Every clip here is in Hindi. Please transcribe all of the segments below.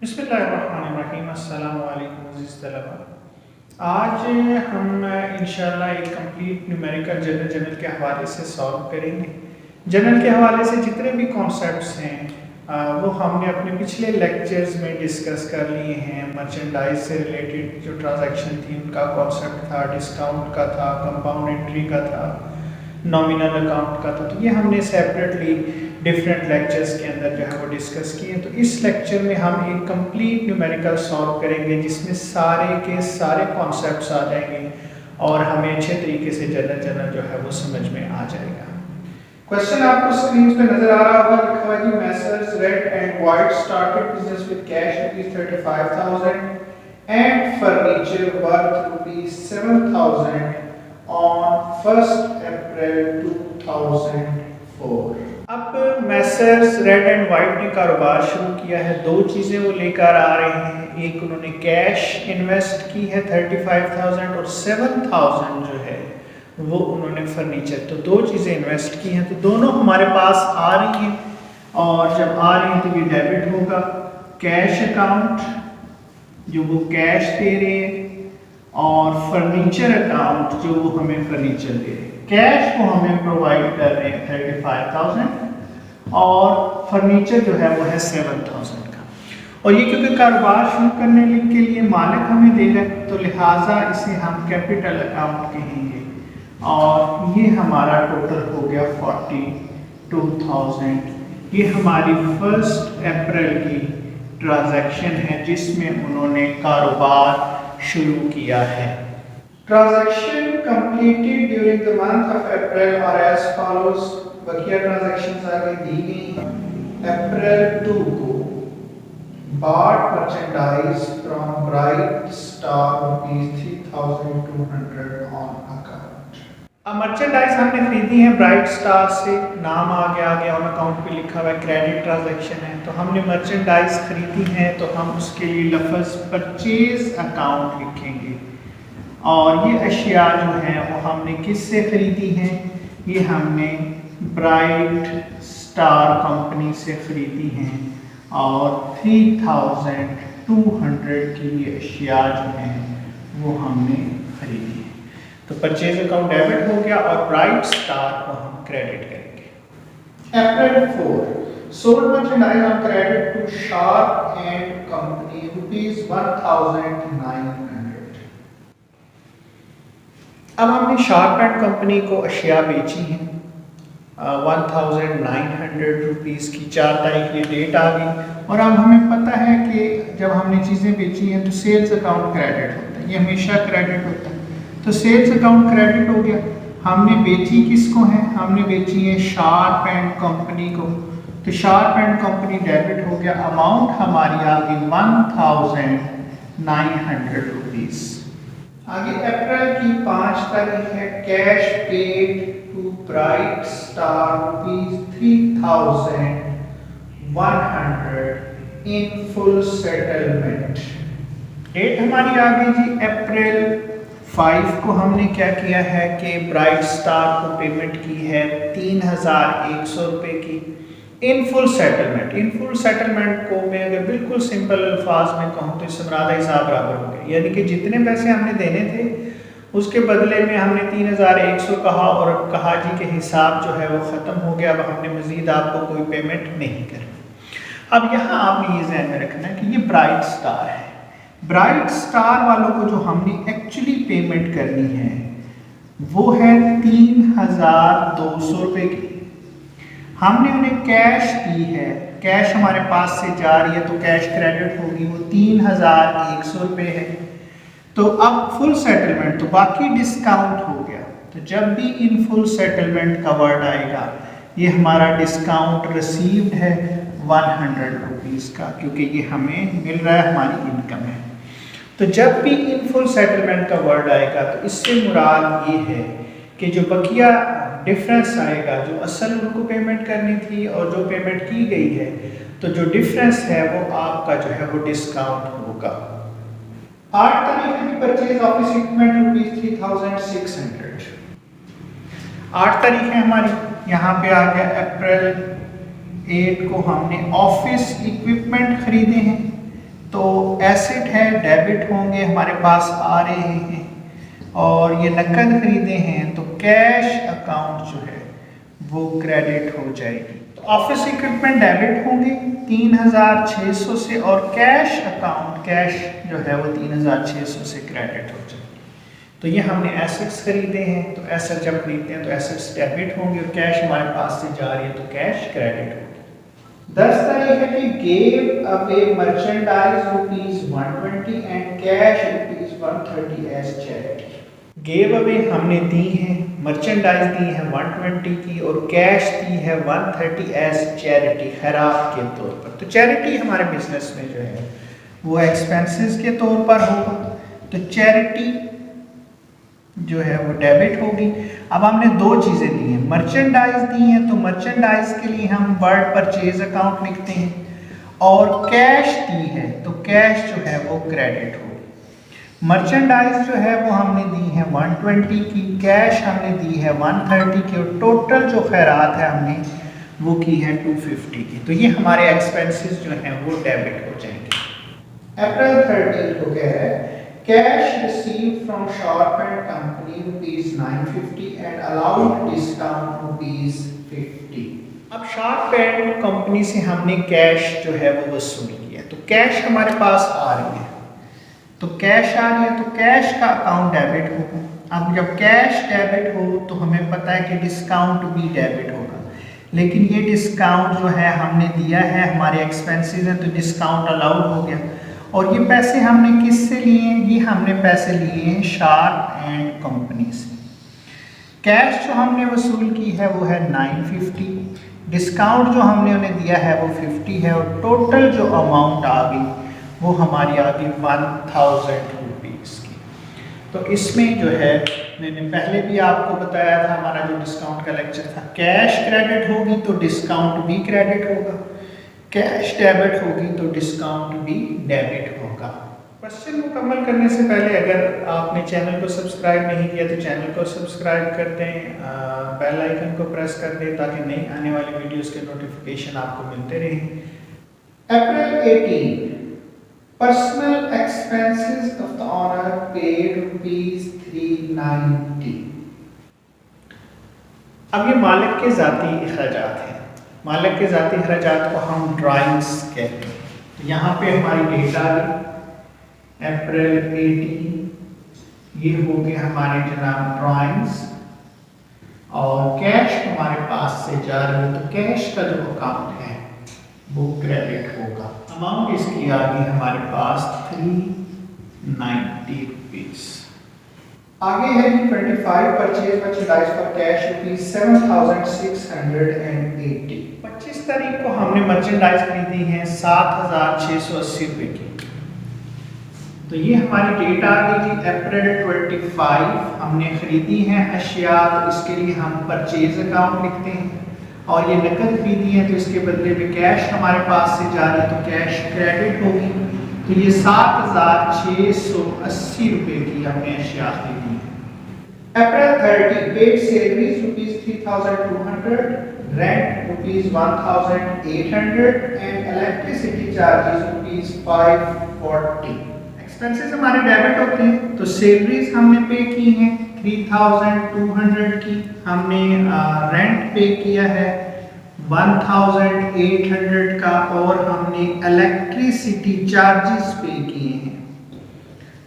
बिस्मिल्लाहिर्रहमानिर्रहीम। अस्सलाम वालेकुम अज़ीज़ तलबा। आज हम इंशाल्लाह एक कंप्लीट न्यूमेरिकल जनरल के हवाले से सॉल्व करेंगे। जनरल के हवाले से जितने भी कॉन्सेप्ट्स हैं वो हमने अपने पिछले लेक्चर्स में डिस्कस कर लिए हैं। मर्चेंडाइज से रिलेटेड जो ट्रांजैक्शन थी उनका कॉन्सेप्ट था, डिस्काउंट का था, कंपाउंड एंट्री का था, नॉमिनल अकाउंट का था। तो ये हमने सेपरेटली डिफरेंट लेक्चर्स के अंदर जो है वो डिस्कस किए। तो इस लेक्चर में हम एक कंप्लीट न्यूमेरिकल सॉल्व करेंगे जिसमें सारे के सारे कॉन्सेप्ट्स आ जाएंगे और हमें अच्छे तरीके से जनरल जो है वो समझ में आ जाएगा। क्वेश्चन आपको स्क्रीन पे नजर आ रहा होगा, लिखा हुआ है जी Messrs red and white started business with cash ₹35,000 and furniture worth ₹7,000 on 1 April 2004। अब मैसर्स रेड एंड वाइट ने कारोबार शुरू किया है। दो चीज़ें वो लेकर आ रहे हैं। एक उन्होंने कैश इन्वेस्ट की है 35,000 और 7,000 जो है वो उन्होंने फर्नीचर। तो दो चीज़ें इन्वेस्ट की हैं, तो दोनों हमारे पास आ रही हैं और जब आ रही हैं तो ये डेबिट होगा। कैश अकाउंट जो वो कैश दे रहे हैं और फर्नीचर अकाउंट जो वो हमें फर्नीचर दे रहे हैं। कैश को हमें प्रोवाइड कर रहे हैं 35,000 और फर्नीचर जो है वो है 7,000 का। और ये क्योंकि कारोबार शुरू करने के लिए मालिक हमें दे रहा है तो लिहाजा इसे हम कैपिटल अकाउंट कहेंगे और ये हमारा टोटल हो गया 42,000। ये हमारी 1 अप्रैल की ट्रांजैक्शन है जिसमें उन्होंने कारोबार शुरू किया है। Transaction completed during the month of April are as follows. बकिया ट्रांजैक्शंस आगे दी गई हैं। अप्रैल 2 को bought merchandise from Bright Star ₹3,200 on account। अब मर्चेंडाइज हमने खरीदी है ब्राइट स्टार से, नाम आगे ऑन अकाउंट पे लिखा हुआ है, क्रेडिट ट्रांजैक्शन है। तो हमने मर्चेंडाइज खरीदी है तो हम उसके लिए लफ्ज़ परचेज अकाउंट लिखेंगे और ये अशिया जो हैं वो हमने किससे खरीदी हैं? ये हमने ब्राइट स्टार कंपनी से खरीदी हैं और 3,200 की ये अशिया जो हैं वो हमने खरीदी है। तो परचेज अकाउंट डेबिट हो गया और ब्राइट स्टार को हम क्रेडिट करेंगे। April 4 sold merchandise on credit to Sharp and company ₹1,900। अब हमने शार्प एंड कंपनी को अशिया बेची हैं 1,900 रुपीज़ की। 4 तारीख ये डेट आ गई और अब हमें पता है कि जब हमने चीज़ें बेची हैं तो सेल्स अकाउंट क्रेडिट होता है, ये हमेशा क्रेडिट होता है। तो सेल्स अकाउंट क्रेडिट हो गया। हमने बेची किसको है? हमने बेची है शार्प एंड कंपनी को, तो शार्प एंड कंपनी डेबिट हो गया। अमाउंट हमारी आ गई 1,900 रुपीज़। आगे अप्रैल की 5 तारीख है। Cash paid to Bright Star ₹3,100 in full settlement. Date हमारी आ गई जी अप्रैल 5 को। हमने क्या किया है कि ब्राइट स्टार को पेमेंट की है 3,100 रुपये की इन फुल सेटलमेंट। इन फुल सेटलमेंट को मैं अगर बिल्कुल सिंपल अल्फाज में कहूँ तो इससे मुराद हिसाब बराबर हो गया, यानी कि जितने पैसे हमने देने थे उसके बदले में हमने 3,100 कहा और कहा जी कि हिसाब जो है वो ख़त्म हो गया, अब हमने मज़ीद आपको कोई पेमेंट नहीं करनी। अब यहाँ आपने ये ध्यान में रखना है कि ये ब्राइट स्टार है। ब्राइट स्टार वालों को जो हमने एक्चुअली पेमेंट करनी है वो है 3,200 रुपये की। हमने उन्हें कैश दी है, कैश हमारे पास से जा रही है तो कैश क्रेडिट होगी, वो 3,100 रुपये है। तो अब फुल सेटलमेंट तो बाकी डिस्काउंट हो गया। तो जब भी इन फुल सेटलमेंट का वर्ड आएगा ये हमारा डिस्काउंट रिसीव्ड है 100 रुपीज़ का, क्योंकि ये हमें मिल रहा है, हमारी इनकम है। तो जब भी इन फुल सेटलमेंट का वर्ड आएगा तो इससे मुराद ये है कि जो बकिया डिफरेंस आएगा, जो असल उनको पेमेंट करनी थी और जो पेमेंट की गई है, तो जो डिफरेंस है वो आपका जो है वो डिस्काउंट होगा। 8 तारीख की परचेज ऑफिस इक्विपमेंट ₹3,600। 8 तारीख है हमारी, यहाँ पे आ गया अप्रैल 8 को हमने ऑफिस इक्विपमेंट खरीदे हैं तो एसेट है, डेबिट होंगे हमारे पास आ रहे हैं, और ये नकद खरीदे हैं तो कैश अकाउंट जो है वो क्रेडिट हो जाएगी। तो ऑफिस इक्विपमेंट डेबिट होंगे 3600 से, और कैश अकाउंट कैश जो है वो 3600 से क्रेडिट हो जाएगी। तो ये हमने एसेट्स खरीदे हैं, तो एसेट जब खरीदते हैं तो एसेट्स डेबिट होंगे और कैश हमारे पास से जा रही है तो कैश क्रेडिट होगी। 10 तारीख है कि gave away merchandise ₹120 and cash ₹130 as charity. Gave away हमने दी है, मर्चेंडाइज दी है 120 की और कैश दी है 130 एज चैरिटी, खैरात के तौर पर। तो चैरिटी हमारे बिजनेस में जो है वो एक्सपेंसेस के तौर पर होगा, तो चैरिटी जो है वो डेबिट होगी। अब हमने दो चीज़ें दी हैं, मर्चेंडाइज दी हैं तो मर्चेंडाइज के लिए हम वर्ड परचेज अकाउंट लिखते हैं, और कैश दी है तो कैश जो है वो क्रेडिट होगी। मर्चेंडाइज जो है वो हमने दी है 120 की, कैश हमने दी है 130 की, और टोटल जो खैरात है हमने वो की है 250 की। तो ये हमारे एक्सपेंसेस जो हैं वो डेबिट हो जाएंगे। अप्रैल 13 को कह रहा है cash received from sharp and company ₹950 and allowed discount ₹50। अब शार्प एंड कंपनी से हमने कैश जो है वो वसूल किया, तो कैश हमारे पास आ रही है, तो कैश आ रही है तो कैश का अकाउंट डेबिट होगा। अब जब कैश डेबिट हो तो हमें पता है कि डिस्काउंट भी डेबिट होगा, लेकिन ये डिस्काउंट जो है हमने दिया है हमारे एक्सपेंसेस हैं तो डिस्काउंट अलाउड हो गया। और ये पैसे हमने किससे लिए हैं? ये हमने पैसे लिए हैं शार्प एंड कंपनी से। कैश जो हमने वसूल की है वो है 950, डिस्काउंट जो हमने उन्हें दिया है वो 50 है, और टोटल जो अमाउंट आ गई वो हमारी आ गई 1000 रुपीज़ की। तो इसमें जो है मैंने पहले भी आपको बताया था, हमारा जो डिस्काउंट का लेक्चर था, कैश क्रेडिट होगी तो डिस्काउंट भी क्रेडिट होगा, कैश डेबिट होगी तो डिस्काउंट भी डेबिट होगा। क्वेश्चन मुकम्मल करने से पहले अगर आपने चैनल को सब्सक्राइब नहीं किया तो चैनल को सब्सक्राइब कर दें, बेल आइकन को प्रेस कर दें ताकि नई आने वाली वीडियोस के नोटिफिकेशन आपको मिलते रहें। April 18 personal expenses of the owner paid ₹390। अब ये मालिक के ज़ाती अखराजात हैं, मालिक के ज़ाती अखराजात को हम ड्राइंग्स कहते हैं। तो यहाँ पे हमारी डेट आ गई अप्रैल 18, ये हो गए हमारे जनाब ड्राइंग्स, और कैश हमारे पास से जा रही है तो कैश का जो अकाउंट है वो क्रेडिट होगा। अमाउंट इसकी आ गई हमारे पास 390 रुपीज़। आगे है जी 25 परचेज मर्चेंडाइज फॉर कैश ₹7680। 25 तारीख को हमने मर्चेंडाइज खरीदी है 7680 रुपये की, तो ये हमारी डेट आ गई जी अप्रैल 25 हमने खरीदी है अशिया, तो इसके लिए हम परचेज अकाउंट लिखते हैं, और ये नकद खरीदी है तो इसके बदले में कैश हमारे पास से जा रही है तो कैश क्रेडिट होगी। तो ये 7680 रुपये की हमने अशिया खरीदी है। अप्रैल 30 paid salaries ₹3200, rent ₹1800 and electricity charges ₹540। Expenses हमारे डेबिट होते हैं, तो सैलरीज हमने पे की हैं 3200 की, हमने रेंट पे किया है 1800 का, और हमने इलेक्ट्रिसिटी चार्जेस पे किए हैं,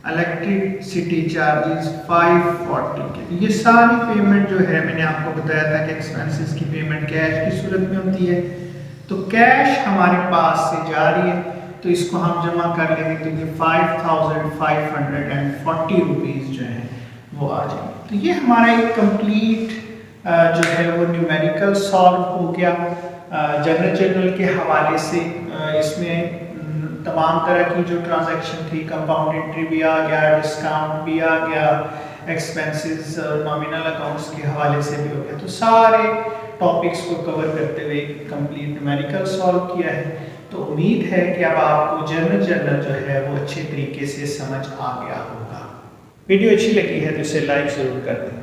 इलेक्ट्रिसिटी चार्जेस 540 के। ये सारी पेमेंट जो है मैंने आपको बताया था कि एक्सपेंसेस की पेमेंट कैश की सूरत में होती है, तो कैश हमारे पास से जा रही है तो इसको हम जमा कर लेंगे तो ये 5540 रुपीज़ जो है वो आ जाएंगे। तो ये हमारा एक कंप्लीट जो है वो न्यूमेरिकल सॉल्व हो गया जनरल के हवाले से। इसमें तमाम तरह की जो ट्रांजैक्शन थी, कंपाउंड एंट्री भी आ गया, डिस्काउंट भी आ गया, एक्सपेंसेस और नॉमिनल अकाउंट्स के हवाले से भी हो गया, तो सारे टॉपिक्स को कवर करते हुए कंप्लीट न्यूमेरिकल सॉल्व किया है। तो उम्मीद है कि अब आपको जनरल जो है वो अच्छे तरीके से समझ आ गया होगा। वीडियो अच्छी लगी है तो इसे लाइक ज़रूर कर दें।